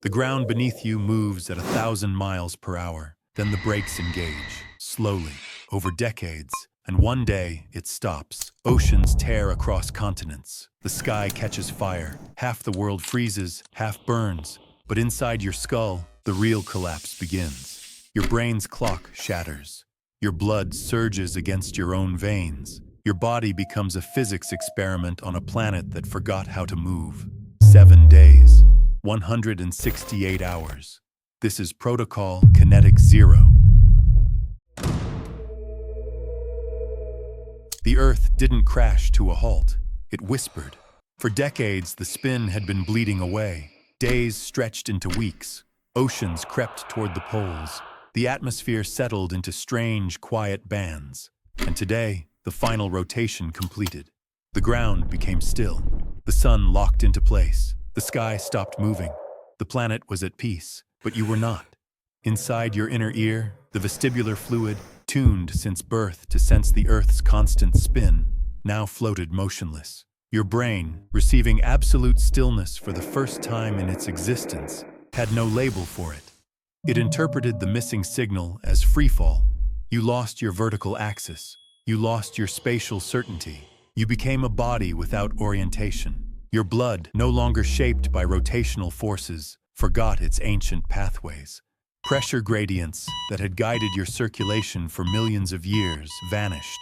The ground beneath you moves at 1,000 miles per hour. Then the brakes engage, slowly, over decades, and one day it stops. Oceans tear across continents. The sky catches fire. Half the world freezes, half burns. But inside your skull, the real collapse begins. Your brain's clock shatters. Your blood surges against your own veins. Your body becomes a physics experiment on a planet that forgot how to move. 7 days. 168 hours. This is Protocol Kinetic Zero. The Earth didn't crash to a halt. It whispered. For decades, the spin had been bleeding away. Days stretched into weeks. Oceans crept toward the poles. The atmosphere settled into strange, quiet bands. And today, the final rotation completed. The ground became still. The sun locked into place. The sky stopped moving. The planet was at peace, but you were not. Inside your inner ear, the vestibular fluid, tuned since birth to sense the Earth's constant spin, now floated motionless. Your brain, receiving absolute stillness for the first time in its existence, had no label for it. It interpreted the missing signal as freefall. You lost your vertical axis. You lost your spatial certainty. You became a body without orientation. Your blood, no longer shaped by rotational forces, forgot its ancient pathways. Pressure gradients that had guided your circulation for millions of years vanished.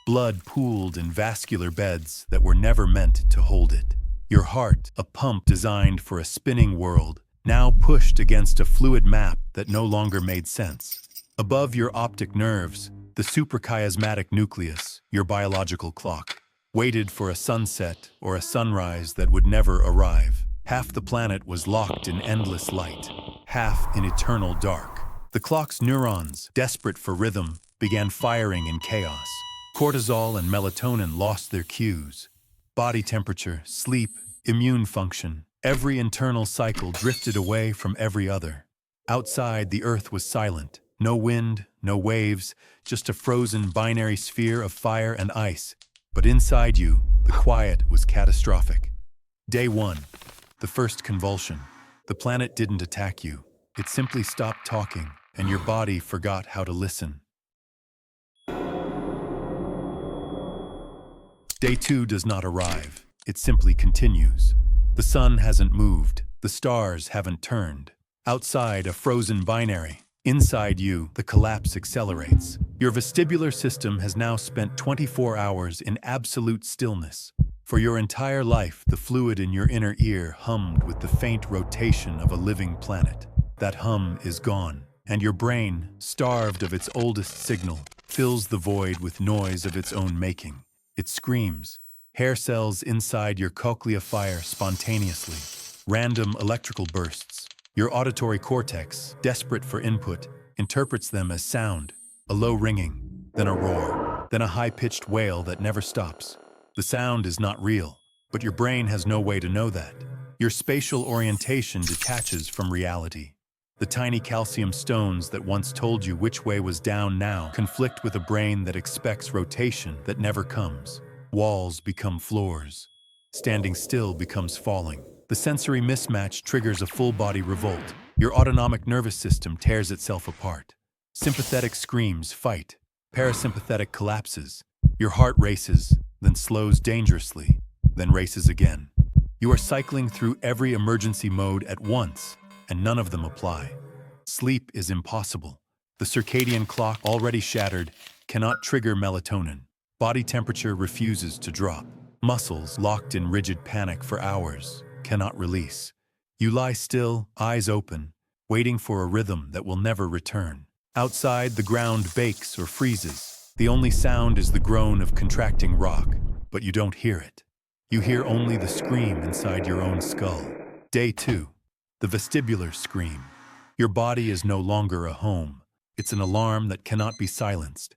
Blood pooled in vascular beds that were never meant to hold it. Your heart, a pump designed for a spinning world, now pushed against a fluid map that no longer made sense. Above your optic nerves, the suprachiasmatic nucleus, your biological clock, waited for a sunset or a sunrise that would never arrive. Half the planet was locked in endless light, half in eternal dark. The clock's neurons, desperate for rhythm, began firing in chaos. Cortisol and melatonin lost their cues. Body temperature, sleep, immune function, every internal cycle drifted away from every other. Outside, the Earth was silent. No wind, no waves, just a frozen binary sphere of fire and ice. But inside you, the quiet was catastrophic. Day 1, the first convulsion. The planet didn't attack you. It simply stopped talking, and your body forgot how to listen. Day 2 does not arrive. It simply continues. The sun hasn't moved. The stars haven't turned. Outside, a frozen binary. Inside you, the collapse accelerates. Your vestibular system has now spent 24 hours in absolute stillness. For your entire life, the fluid in your inner ear hummed with the faint rotation of a living planet. That hum is gone, and your brain, starved of its oldest signal, fills the void with noise of its own making. It screams. Hair cells inside your cochlea fire spontaneously. Random electrical bursts. Your auditory cortex, desperate for input, interprets them as sound, a low ringing, then a roar, then a high-pitched wail that never stops. The sound is not real, but your brain has no way to know that. Your spatial orientation detaches from reality. The tiny calcium stones that once told you which way was down now conflict with a brain that expects rotation that never comes. Walls become floors. Standing still becomes falling. The sensory mismatch triggers a full-body revolt. Your autonomic nervous system tears itself apart. Sympathetic screams fight. Parasympathetic collapses. Your heart races, then slows dangerously, then races again. You are cycling through every emergency mode at once, and none of them apply. Sleep is impossible. The circadian clock, already shattered, cannot trigger melatonin. Body temperature refuses to drop. Muscles, locked in rigid panic for hours, cannot release. You lie still, eyes open, waiting for a rhythm that will never return. Outside, the ground bakes or freezes. The only sound is the groan of contracting rock, but you don't hear it. You hear only the scream inside your own skull. Day 2, the vestibular scream. Your body is no longer a home. It's an alarm that cannot be silenced.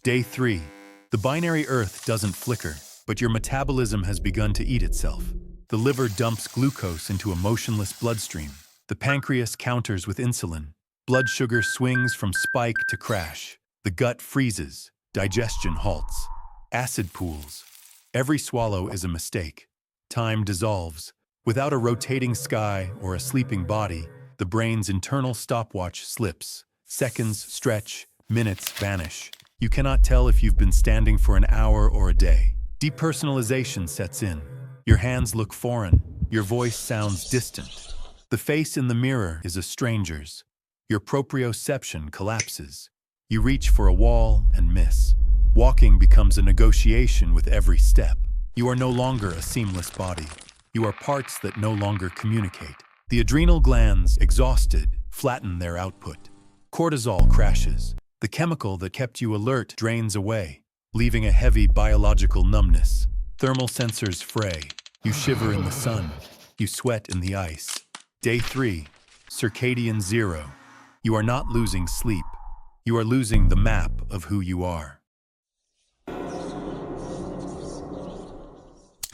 Day 3, the binary Earth doesn't flicker, but your metabolism has begun to eat itself. The liver dumps glucose into a motionless bloodstream. The pancreas counters with insulin. Blood sugar swings from spike to crash. The gut freezes. Digestion halts. Acid pools. Every swallow is a mistake. Time dissolves. Without a rotating sky or a sleeping body, the brain's internal stopwatch slips. Seconds stretch, minutes vanish. You cannot tell if you've been standing for an hour or a day. Depersonalization sets in. Your hands look foreign. Your voice sounds distant. The face in the mirror is a stranger's. Your proprioception collapses. You reach for a wall and miss. Walking becomes a negotiation with every step. You are no longer a seamless body. You are parts that no longer communicate. The adrenal glands, exhausted, flatten their output. Cortisol crashes. The chemical that kept you alert drains away, leaving a heavy biological numbness. Thermal sensors fray. You shiver in the sun. You sweat in the ice. Day 3, circadian zero. You are not losing sleep. You are losing the map of who you are.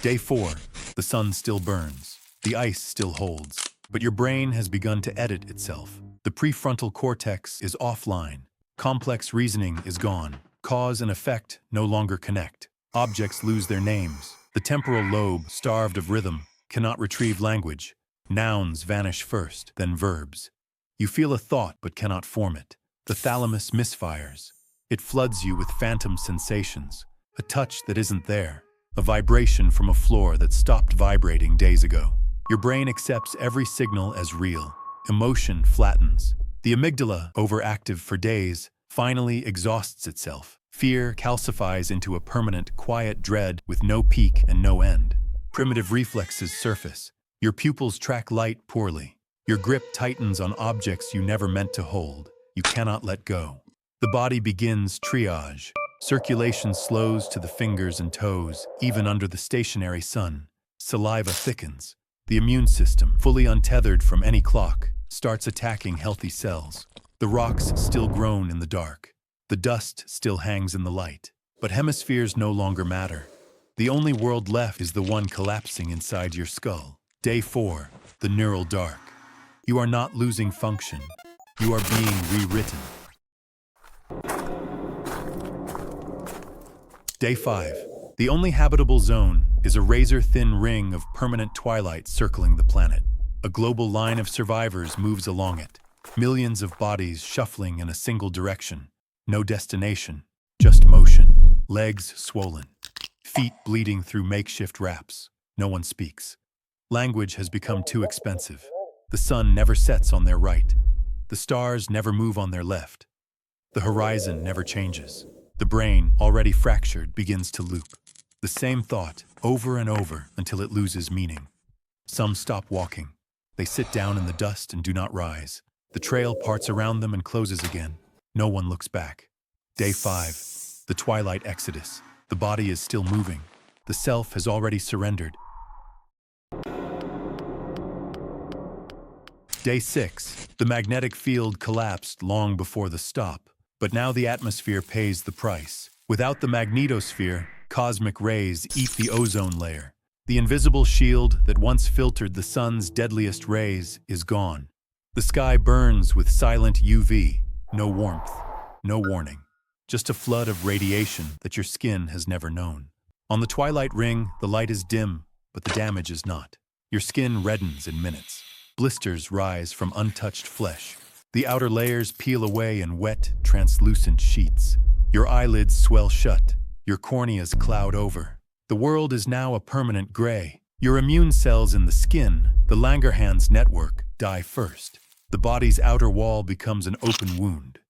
Day 4, the sun still burns. The ice still holds. But your brain has begun to edit itself. The prefrontal cortex is offline. Complex reasoning is gone. Cause and effect no longer connect. Objects lose their names. The temporal lobe, starved of rhythm, cannot retrieve language. Nouns vanish first, then verbs. You feel a thought but cannot form it. The thalamus misfires. It floods you with phantom sensations. A touch that isn't there. A vibration from a floor that stopped vibrating days ago. Your brain accepts every signal as real. Emotion flattens. The amygdala, overactive for days, finally exhausts itself. Fear calcifies into a permanent, quiet dread with no peak and no end. Primitive reflexes surface. Your pupils track light poorly. Your grip tightens on objects you never meant to hold. You cannot let go. The body begins triage. Circulation slows to the fingers and toes, even under the stationary sun. Saliva thickens. The immune system, fully untethered from any clock, starts attacking healthy cells. The rocks still groan in the dark. The dust still hangs in the light. But hemispheres no longer matter. The only world left is the one collapsing inside your skull. Day 4, the neural dark. You are not losing function. You are being rewritten. Day 5. The only habitable zone is a razor-thin ring of permanent twilight circling the planet. A global line of survivors moves along it. Millions of bodies shuffling in a single direction. No destination, just motion. Legs swollen. Feet bleeding through makeshift wraps. No one speaks. Language has become too expensive. The sun never sets on their right. The stars never move on their left. The horizon never changes. The brain, already fractured, begins to loop. The same thought, over and over, until it loses meaning. Some stop walking. They sit down in the dust and do not rise. The trail parts around them and closes again. No one looks back. Day 5. The twilight exodus. The body is still moving. The self has already surrendered. Day 6. The magnetic field collapsed long before the stop. But now the atmosphere pays the price. Without the magnetosphere, cosmic rays eat the ozone layer. The invisible shield that once filtered the sun's deadliest rays is gone. The sky burns with silent UV. No warmth, no warning. Just a flood of radiation that your skin has never known. On the twilight ring, the light is dim, but the damage is not. Your skin reddens in minutes. Blisters rise from untouched flesh. The outer layers peel away in wet, translucent sheets. Your eyelids swell shut. Your corneas cloud over. The world is now a permanent gray. Your immune cells in the skin, the Langerhans network, die first. The body's outer wall becomes an open wound.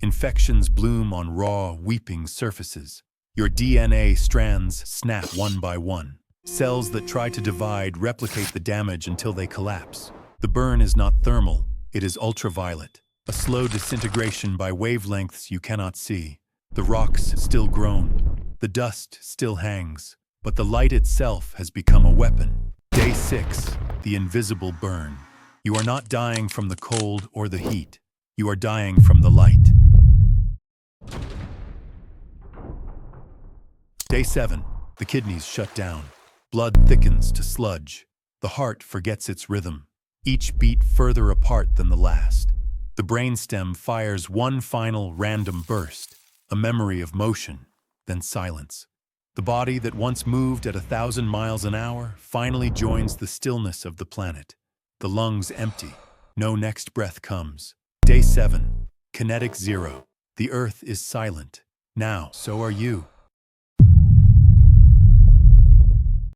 Infections bloom on raw, weeping surfaces. Your DNA strands snap one by one. Cells that try to divide replicate the damage until they collapse. The burn is not thermal. It is ultraviolet, a slow disintegration by wavelengths you cannot see. The rocks still groan, the dust still hangs, but the light itself has become a weapon. Day 6, the invisible burn. You are not dying from the cold or the heat. You are dying from the light. Day 7, the kidneys shut down. Blood thickens to sludge. The heart forgets its rhythm. Each beat further apart than the last. The brainstem fires one final random burst, a memory of motion, then silence. The body that once moved at 1,000 miles an hour finally joins the stillness of the planet. The lungs empty. No next breath comes. Day 7. Kinetic zero. The Earth is silent. Now, so are you.